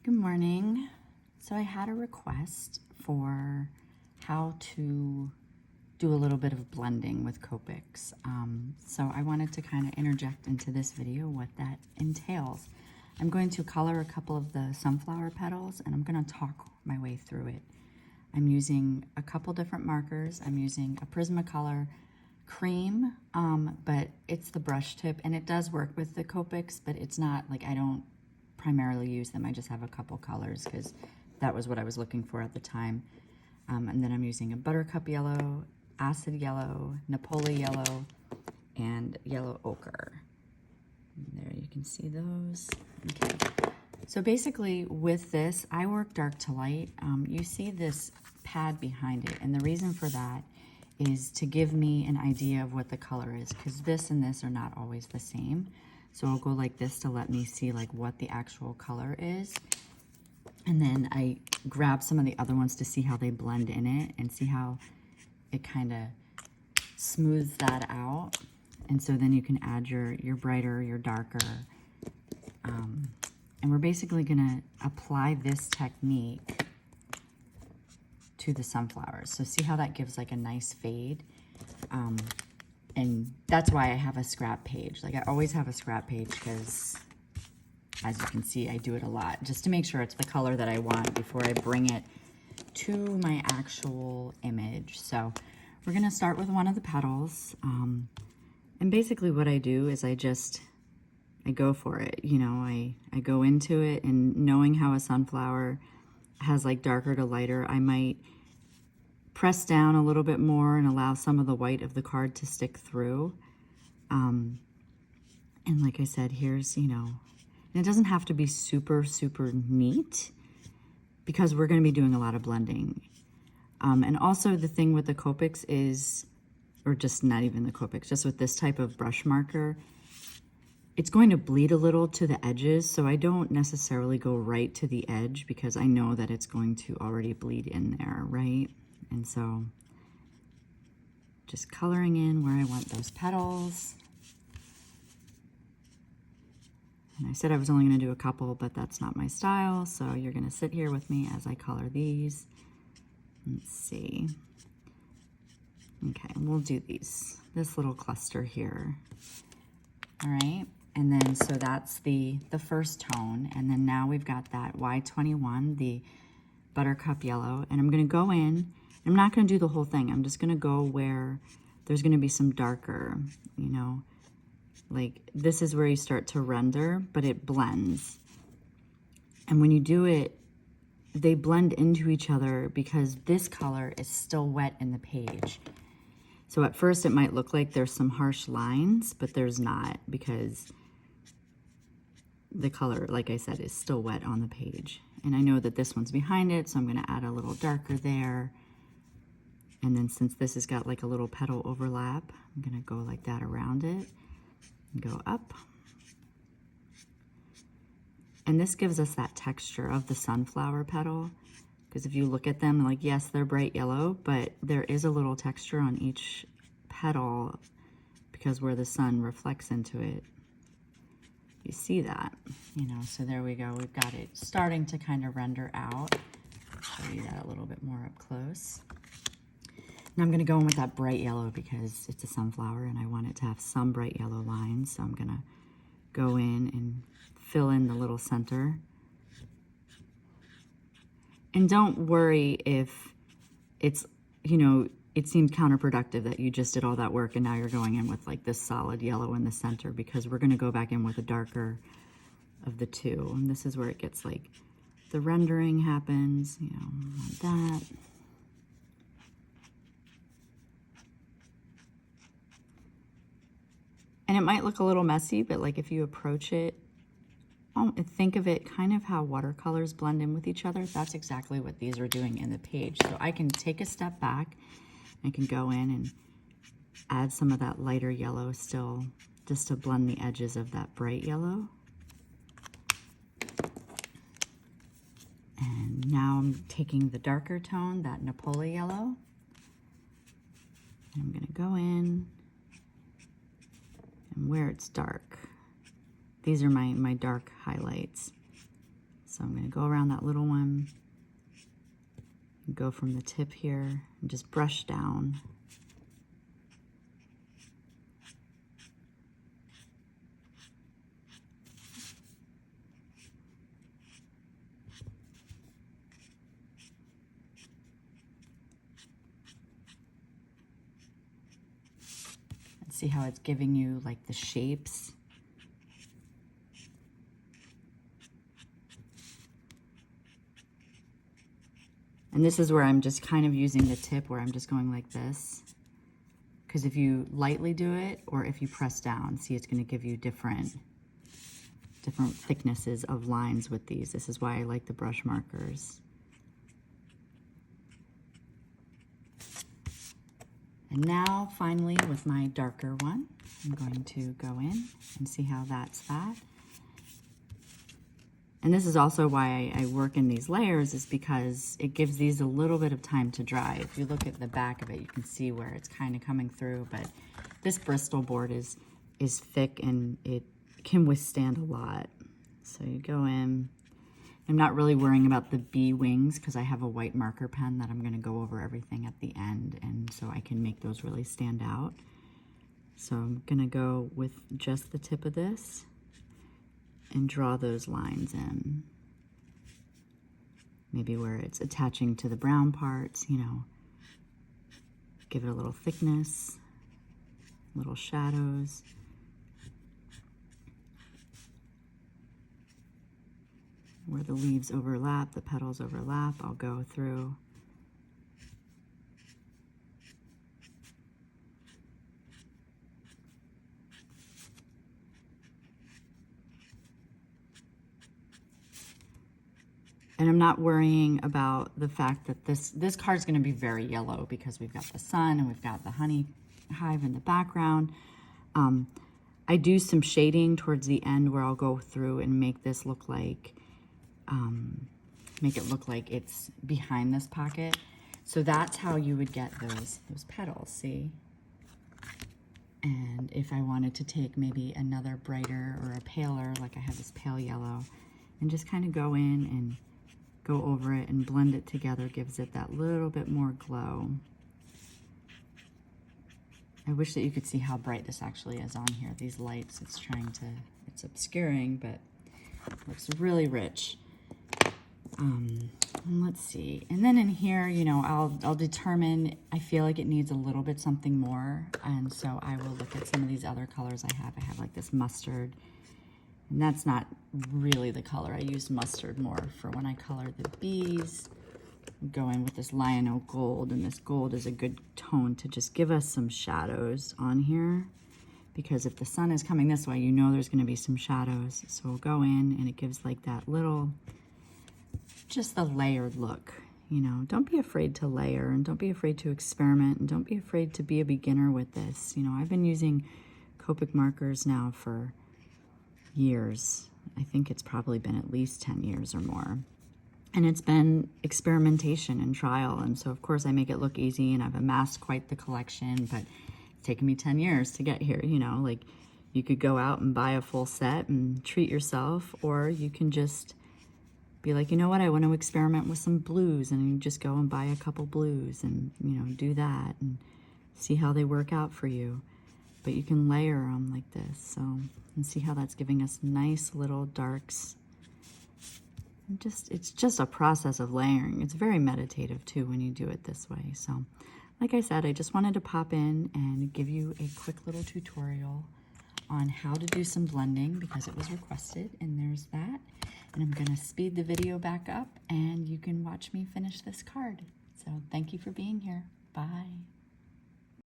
Good morning. So I had a request for how to do a little bit of blending with Copics. So I wanted to kind of interject into this video what that entails. I'm going to color a couple of the sunflower petals and I'm going to talk my way through it. I'm using a couple different markers. I'm using a Prismacolor cream, but it's the brush tip and it does work with the Copics, but it's not like I don't primarily use them. I just have a couple colors because that was what I was looking for at the time. And then I'm using a buttercup yellow, acid yellow, Napoli yellow, and yellow ochre. And there you can see those. Okay. So basically with this, I work dark to light. You see this pad behind it, and the reason for that is to give me an idea of what the color is, because this and this are not always the same. So I'll go like this to let me see like what the actual color is. And then I grab some of the other ones to see how they blend in it and see how it kind of smooths that out. And so then you can add your brighter, your darker. And we're basically gonna apply this technique to the sunflowers. So see how that gives like a nice fade. And that's why I have a scrap page. Like I always have a scrap page because, as you can see, I do it a lot just to make sure it's the color that I want before I bring it to my actual image. So we're gonna start with one of the petals. And basically what I do is I go for it. You know, I go into it, and knowing how a sunflower has like darker to lighter, I might press down a little bit more and allow some of the white of the card to stick through. And like I said, here's, you know, and it doesn't have to be super, super neat because we're going to be doing a lot of blending. And also the thing with the Copics is, or just not even the Copics, just with this type of brush marker, it's going to bleed a little to the edges. So I don't necessarily go right to the edge because I know that it's going to already bleed in there, right? And so just coloring in where I want those petals. And I said I was only going to do a couple, but that's not my style. So you're going to sit here with me as I color these. Let's see. Okay, we'll do this little cluster here. All right. And then, so that's the first tone. And then now we've got that Y21, the buttercup yellow. And I'm going to go in. I'm not going to do the whole thing. I'm just going to go where there's going to be some darker, you know, like this is where you start to render, but it blends. And when you do it, they blend into each other because this color is still wet in the page. So at first it might look like there's some harsh lines, but there's not because the color, like I said, is still wet on the page. And I know that this one's behind it, so I'm going to add a little darker there. And then since this has got like a little petal overlap, I'm going to go like that around it and go up. And this gives us that texture of the sunflower petal. Because if you look at them, like, yes, they're bright yellow, but there is a little texture on each petal because where the sun reflects into it, you see that, you know. So there we go. We've got it starting to kind of render out. I'll show you that a little bit more up close. Now I'm going to go in with that bright yellow because it's a sunflower and I want it to have some bright yellow lines. So I'm going to go in and fill in the little center. And don't worry if it's, you know, it seemed counterproductive that you just did all that work and now you're going in with like this solid yellow in the center, because we're going to go back in with a darker of the two. And this is where it gets like the rendering happens, you know, like that. And it might look a little messy, but like if you approach it, think of it kind of how watercolors blend in with each other. That's exactly what these are doing in the page. So I can take a step back. I can go in and add some of that lighter yellow still, just to blend the edges of that bright yellow. And now I'm taking the darker tone, that Napoli yellow. And I'm going to go in. And where it's dark, these are my dark highlights. So I'm going to go around that little one, and go from the tip here and just brush down. And see how it's giving you like the shapes. And this is where I'm just kind of using the tip where I'm just going like this. Because if you lightly do it or if you press down, see, it's going to give you different thicknesses of lines with these. This is why I like the brush markers. And now finally with my darker one, I'm going to go in and see how that's that. And this is also why I work in these layers, is because it gives these a little bit of time to dry. If you look at the back of it, you can see where it's kind of coming through, but this Bristol board is thick and it can withstand a lot. So you go in. I'm not really worrying about the bee wings because I have a white marker pen that I'm going to go over everything at the end, and so I can make those really stand out. So I'm going to go with just the tip of this and draw those lines in. Maybe where it's attaching to the brown parts, you know, give it a little thickness, little shadows. Where the leaves overlap, the petals overlap, I'll go through. And I'm not worrying about the fact that this card is going to be very yellow because we've got the sun and we've got the honey hive in the background. I do some shading towards the end where I'll go through and make this look like, make it look like it's behind this pocket. So that's how you would get those petals, see? And if I wanted to take maybe another brighter or a paler, like I have this pale yellow, and just kind of go in and go over it and blend it together, gives it that little bit more glow. I wish that you could see how bright this actually is on here. These lights, it's obscuring, but it looks really rich. Let's see. And then in here, you know, I'll determine, I feel like it needs a little bit something more. And so I will look at some of these other colors I have. I have like this mustard. And that's not really the color. I use mustard more for when I color the bees. Go in with this Lionel gold, and this gold is a good tone to just give us some shadows on here. Because if the sun is coming this way, you know there's going to be some shadows. So we'll go in, and it gives like that little, just the layered look. You know, don't be afraid to layer, and don't be afraid to experiment, and don't be afraid to be a beginner with this. You know, I've been using Copic markers now for years. I think it's probably been at least 10 years or more. And it's been experimentation and trial. And so of course I make it look easy, and I've amassed quite the collection, but it's taken me 10 years to get here. You know, like you could go out and buy a full set and treat yourself, or you can just be like, you know what, I want to experiment with some blues, and you just go and buy a couple blues and, you know, do that and see how they work out for you. But you can layer them like this, so, and see how that's giving us nice little darks. And it's just a process of layering. It's very meditative too when you do it this way. So, like I said, I just wanted to pop in and give you a quick little tutorial on how to do some blending because it was requested, and there's that. And I'm gonna speed the video back up and you can watch me finish this card. So thank you for being here. Bye.